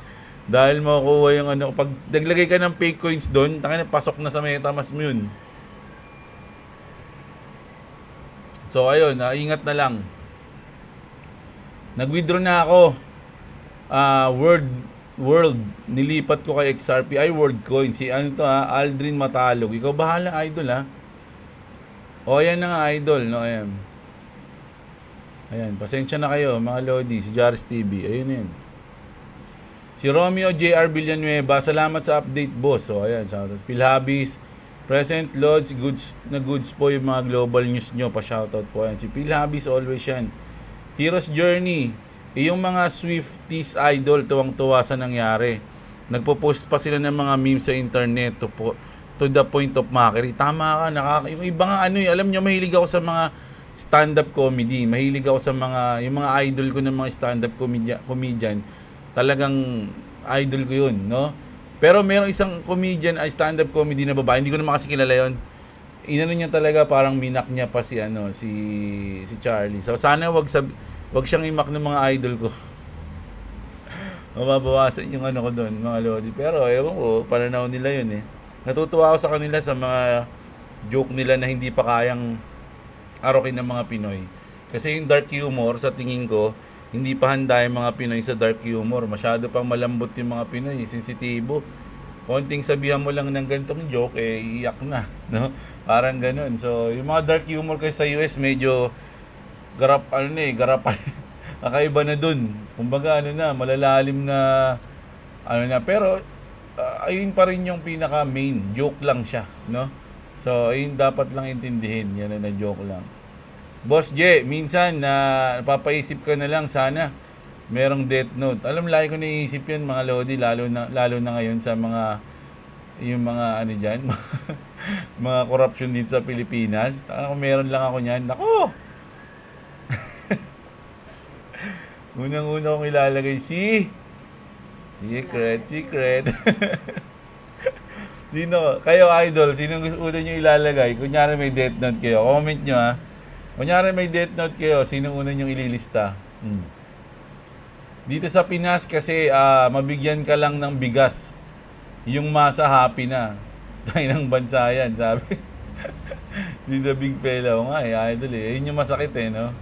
S1: Dahil makukuha yung pag naglagay ka ng fake coins doon, pasok na sa MetaMask mo yun. So ayun, ingat na lang. Nag-withdraw na ako. World nilipat ko kay XRP ay WorldCoin. Si Aldrin Matalog. Ikaw bahala, idol O ayan na nga, idol, no? Ayan, pasensya na kayo mga lodi, si Jaris TV. Ayun yan. Si Romeo JR Villanueva, salamat sa update, boss. So, ayan, shoutout. Pilhabis, Present Lods, goods po yung mga global news nyo. Pa-shoutout po yan. Si Pilhabis, always yan. Hero's Journey, yung mga Swifties idol, tuwang-tuwa sa nangyari. Nagpo-post pa sila ng mga memes sa internet to the point of mockery. Tama ka, yung iba nga alam nyo, mahilig ako sa mga stand-up comedy. Mahilig ako sa yung mga idol ko ng mga stand-up comedian. Talagang idol ko yun, no? Pero merong isang comedian ay stand-up comedy na babae, hindi ko naman kasi kilala yun. Inano niya talaga, parang minak niya pa si Charlie. So sana wag siyang imak ng mga idol ko. Mababawasan yung ko doon, mga lodi. Pero ewan ko, pananaw nila yun eh. Natutuwa ako sa kanila sa mga joke nila na hindi pa kayang arokin ng mga Pinoy. Kasi yung dark humor, sa tingin ko, hindi pa handa yung mga Pinoy sa dark humor. Masyado pang malambot yung mga Pinoy, sensitibo. Konting sabihan mo lang ng ganitong joke, iiyak na, no? Parang ganun. So, yung mga dark humor kasi sa US, medyo garapan. Kakaiba na dun. Kumbaga, malalalim na, pero, ayun pa rin yung pinaka main, joke lang siya, no? So, ayun dapat lang intindihin, yan na joke lang. Boss J, minsan napapaisip ka na lang, sana merong death note. Alam, lagi ko naiisip yun, mga lodi, lalo na ngayon sa yung mga dyan, mga corruption dito sa Pilipinas. Kung meron lang ako niyan, nako! Unang-una kong ilalagay secret. Sino? Kayo idol, sino una nyo ilalagay? Kunyari may death note kayo, comment nyo ha. Kunyari may death note kayo, sino una nyo ililista? Dito sa Pinas kasi mabigyan ka lang ng bigas, yung masa happy na. Tayo ng bansa yan, sabi. Si The Big Fella, nga idol eh. Yun yung masakit no?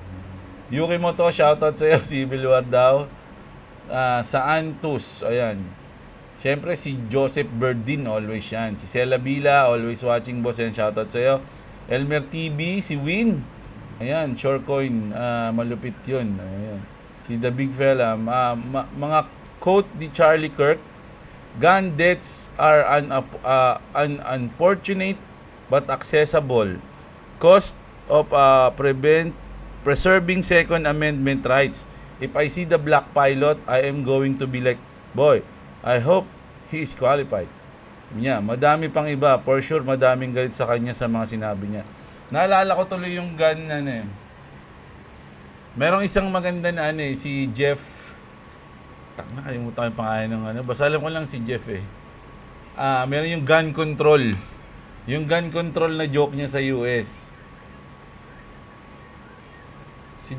S1: Yuki mo to, shoutout sa'yo, Civil War daw. Sa Antus, ayan. Siyempre si Joseph Berdin, always yan. Si Cela Bila, always watching, boss, yan, shoutout sa'yo. Elmer TV, si Win. Ayan, Shorecoin, malupit yun. Ayan. Si The Big Fella, mga quote ni Charlie Kirk, gun deaths are unfortunate but accessible. Cost of preserving Second Amendment rights. If I see the black pilot, I am going to be like, boy, I hope he is qualified. Madami pang iba. For sure, madaming galit sa kanya sa mga sinabi niya. Naalala ko tuloy yung gun merong isang maganda na si Jeff. Nakalimutan ko yung pangalan ng Basta alam ko lang si Jeff eh. Meron yung gun control. Yung gun control na joke niya sa US. Si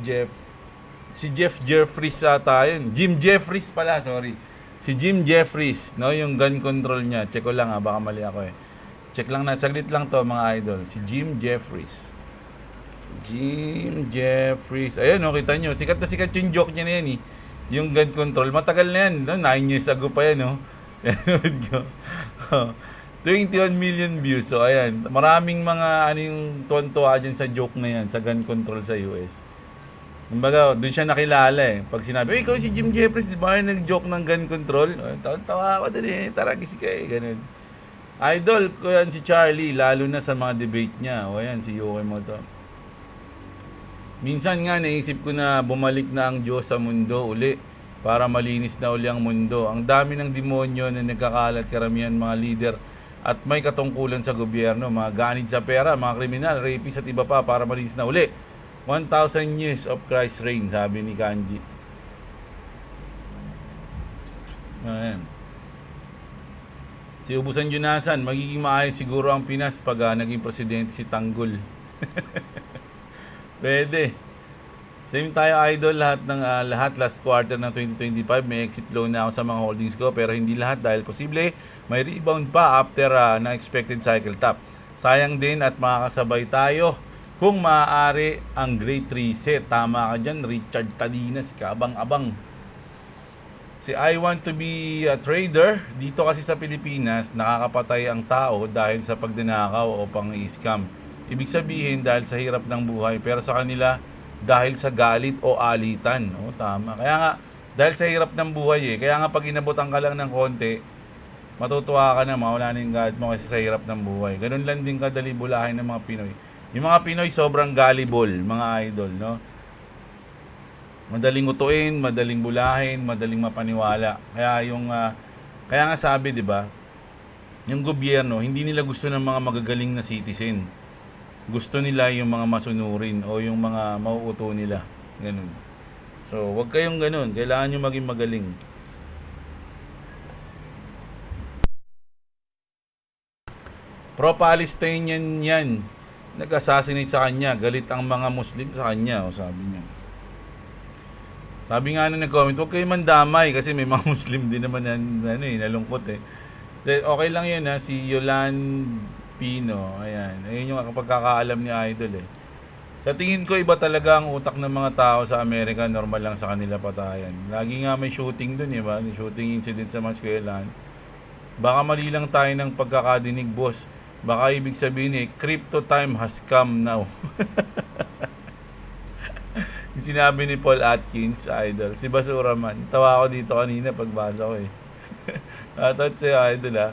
S1: Jeff Jeffries ata yun. Jim Jeffries pala, sorry. Si Jim Jeffries, no, yung gun control niya. Check ko lang baka mali ako eh. Check lang na, saglit lang to mga idol. Si Jim Jeffries. Ayun, kita nyo. Sikat na sikat yung joke niya na yan eh. Yung gun control. Matagal na yan. 9 years ago pa yan, no? 21 million views. So, ayan. Maraming mga yung tuwan-tuwa dyan sa joke na yan, sa gun control sa US. Kumbaga, doon siya nakilala eh. Pag sinabi, ikaw si Jim Jeffries, di ba nag-joke ng gun control? Tawa ako doon eh. Taragis ka eh. Ganun. Idol ko yan si Charlie, lalo na sa mga debate niya. O yan, si Yuki mo to. Minsan nga, naisip ko na bumalik na ang Diyos sa mundo uli para malinis na uli ang mundo. Ang dami ng demonyo na nagkakalat, karamihan mga leader at may katungkulan sa gobyerno, mga ganid sa pera, mga kriminal, rapist at iba pa para malinis na uli. 1,000 years of Christ's reign, sabi ni Kanji. Ayan. Si Ubusan Junasan, magiging maayos siguro ang Pinas pag naging presidente si Tanggol. Pwede. Same tayo idol, lahat last quarter ng 2025 may exit loan na ako sa mga holdings ko, pero hindi lahat dahil posible may rebound pa after na expected cycle top. Sayang din at makakasabay tayo kung maaari ang Great Reset. Tama ka dyan, Richard Tadinas, kabang-abang. Si I want to be a trader, dito kasi sa Pilipinas, nakakapatay ang tao dahil sa pagdanakaw o pang-i-scam. Ibig sabihin dahil sa hirap ng buhay, pero sa kanila dahil sa galit o alitan. O, tama. Kaya nga, Dahil sa hirap ng buhay eh. Kaya nga pag inabutan ka lang ng konti, matutuwa ka na, mawala na yung God mo kasi sa hirap ng buhay. Ganun lang din kadali bulahin ng mga Pinoy. Yung mga Pinoy sobrang gullible, mga idol, no? Madaling utuin, madaling bulahin, madaling mapaniwala. Kaya nga sabi, 'di ba? Yung gobyerno, hindi nila gusto ng mga magagaling na citizen. Gusto nila yung mga masunurin o yung mga mauuto nila. Ganun. So, wag kayong ganun. Kailangan nyo maging magaling. Pro-Palestinian yan. Nag-assassinate sa kanya. Galit ang mga Muslim sa kanya. O sabi niya. Sabi nga nung nag-comment, huwag kayo mandamay kasi may mga Muslim din naman na nalungkot eh. Okay lang yun ha, si Yolan Pino. Ayan. Ayun yung pagkakaalam ni Idol eh. Sa tingin ko iba talaga ang utak ng mga tao sa Amerika, normal lang sa kanila patayan. Lagi nga may shooting dun, ba? Shooting incident sa mga eskwelahan. Baka mali lang tayo ng pagkakadinig, boss. Baka ibig sabihin eh, crypto time has come now. Yung sinabi ni Paul Atkins, idol. Si Basura man. Tawa ako dito kanina pagbasa ko eh. Atot siya, idol ha.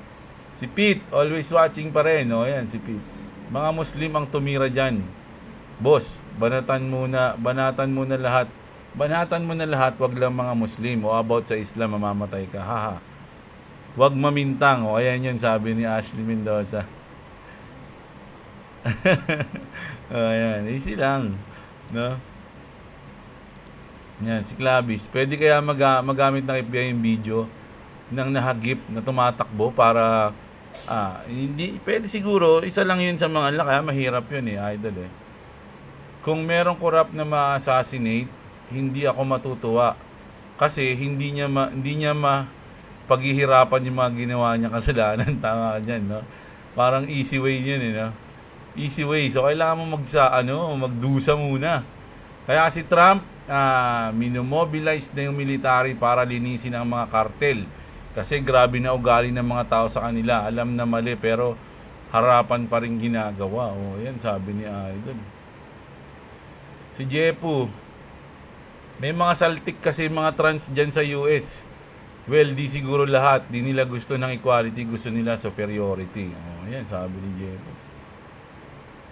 S1: Si Pete, always watching pa rin. O yan, si Pete. Mga Muslim ang tumira dyan. Boss, banatan mo na lahat. Banatan mo na lahat, wag lang mga Muslim. O about sa Islam, mamamatay ka. Haha. Wag mamintang. O ayan yun, sabi ni Ashley Mendoza. Ayan, easy lang. No? Yan, si Clavis. Pwede kaya magamit ng FBI yung video ng nahagip na tumatakbo para hindi pwede siguro isa lang yun sa mga kaya mahirap yun eh, idol eh. Kung merong corrupt na ma-assassinate, hindi ako matutuwa kasi hindi niya paghihirapan yung mga ginawa niya kasalanan. Tama ka dyan, no? Parang easy way yun eh, no? Easy way. So kailangan mo magdusa muna. Kaya si Trump minomobilize na yung military para linisin ang mga kartel. Kasi grabe na ugali ng mga tao sa kanila. Alam na mali pero harapan pa rin ginagawa. O yan, sabi ni Idol. Si Jepu, may mga saltik kasi mga trans dyan sa US. Well, di siguro lahat. Di nila gusto ng equality, gusto nila superiority. O yan, sabi ni Jepu.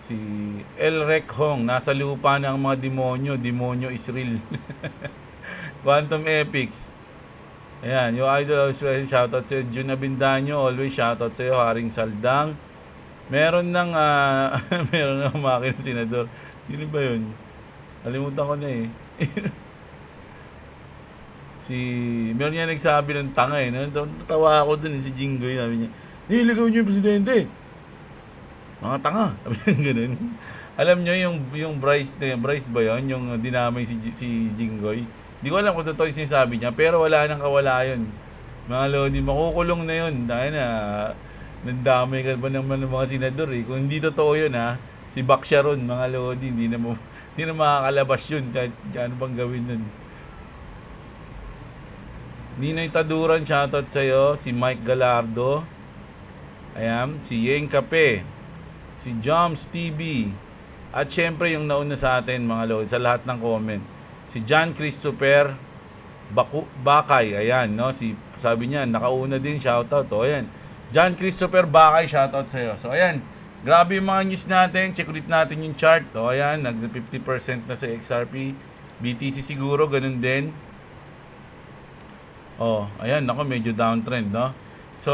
S1: Si El Rec Hong, nasa lupa na ang mga demonyo is real. Quantum Epics. Ayan, yung idol always present, shoutout sa'yo. Jun Abindanyo, always shoutout sa'yo. Haring Saldang. Meron ng makina senador. Sino ba yun? Kalimutan ko na eh. Meron niya nagsabi ng tanga eh. Natawa ako dun si Jinggoy. Sabi niya, niligaw niyo yung presidente. Mga tanga. Sabi niya ganun. Alam niyo yung Bryce ba yun? Yung dinamay si Jinggoy. Di ko alam kung totoo yung sinasabi niya. Pero wala nang kawala yun. Mga lodi, makukulong na yun. Dahil nandamay ka ba naman ng mga senador eh. Kung hindi totoo yun si Bak Sharon, mga lodi, hindi na makakalabas yun. Kahit ano bang gawin nun. Ninoy Taduran, shoutout sa'yo. Si Mike Galardo. Ayan. Si Yeng Kape. Si Joms TV. At syempre yung nauna sa atin, mga lodi, sa lahat ng comment. Si John Christopher Bakay. Ayan, no? Sabi niya, nakauna din, shoutout. O, ayan. John Christopher Bakay, shoutout sa'yo. So, ayan. Grabe yung mga news natin. Check ulit natin yung chart. O, ayan. Nag-50% na sa XRP. BTC siguro, ganun din. O, ayan. Ako, medyo downtrend, no? So,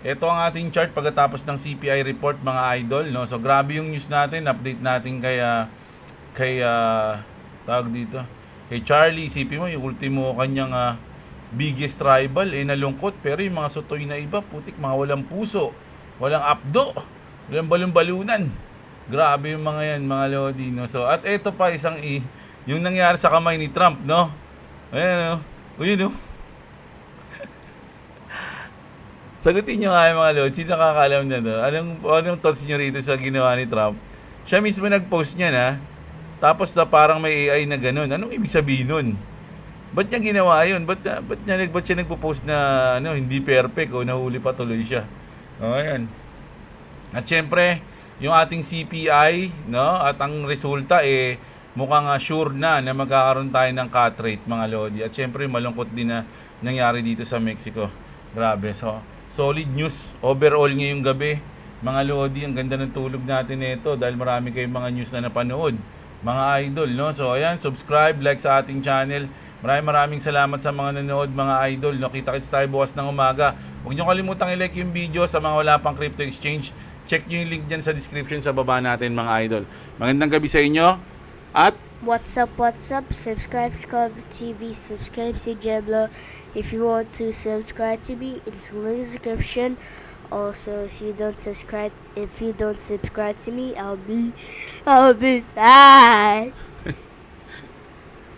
S1: ito ang ating chart pagkatapos ng CPI report, mga idol, no? So, grabe yung news natin. Update natin kay tawag dito, kay Charlie. Isipin mo, yung ultimo kanyang biggest rival, nalungkot. Pero yung mga sutoy na iba, putik, mga walang puso, walang apdo, walang balon-balunan. Grabe yung mga yan, mga lodi, no? So, at ito pa, yung nangyari sa kamay ni Trump, no? Ayan, no? Uy, no? Sagutin nyo nga yung mga lodi, sino nakakaalam na, no? Anong thoughts nyo rito sa ginawa ni Trump? Siya mismo nag-post niya na, tapos parang may AI na ganun. Anong ibig sabihin nun? Ba't niya ginawa yun? Ba't siya nagpo-post na hindi perfect o nahuli pa tuloy siya? O, ayan. At syempre, yung ating CPI, no? At ang resulta mukhang sure na magkakaroon tayo ng cut rate, mga Lodi. At syempre malungkot din na nangyari dito sa Mexico. Grabe. So solid news overall ngayong gabi, mga Lodi. Ang ganda ng tulog natin nito dahil marami kayong mga news na napanood, mga idol, no? So ayan, subscribe, like sa ating channel. Maraming salamat sa mga nanood, mga idol, no? Kita-kits tayo bukas ng umaga. Huwag niyo kalimutang i-like yung video. Sa mga wala pang crypto exchange, check niyo yung link dyan sa description sa baba natin, mga idol. Magandang gabi sa inyo at
S5: What's up? Subscribe to Club TV, subscribe to Jeblo. If you want to subscribe to me, it's in the description. Also, if you don't subscribe to me, I'll be sad.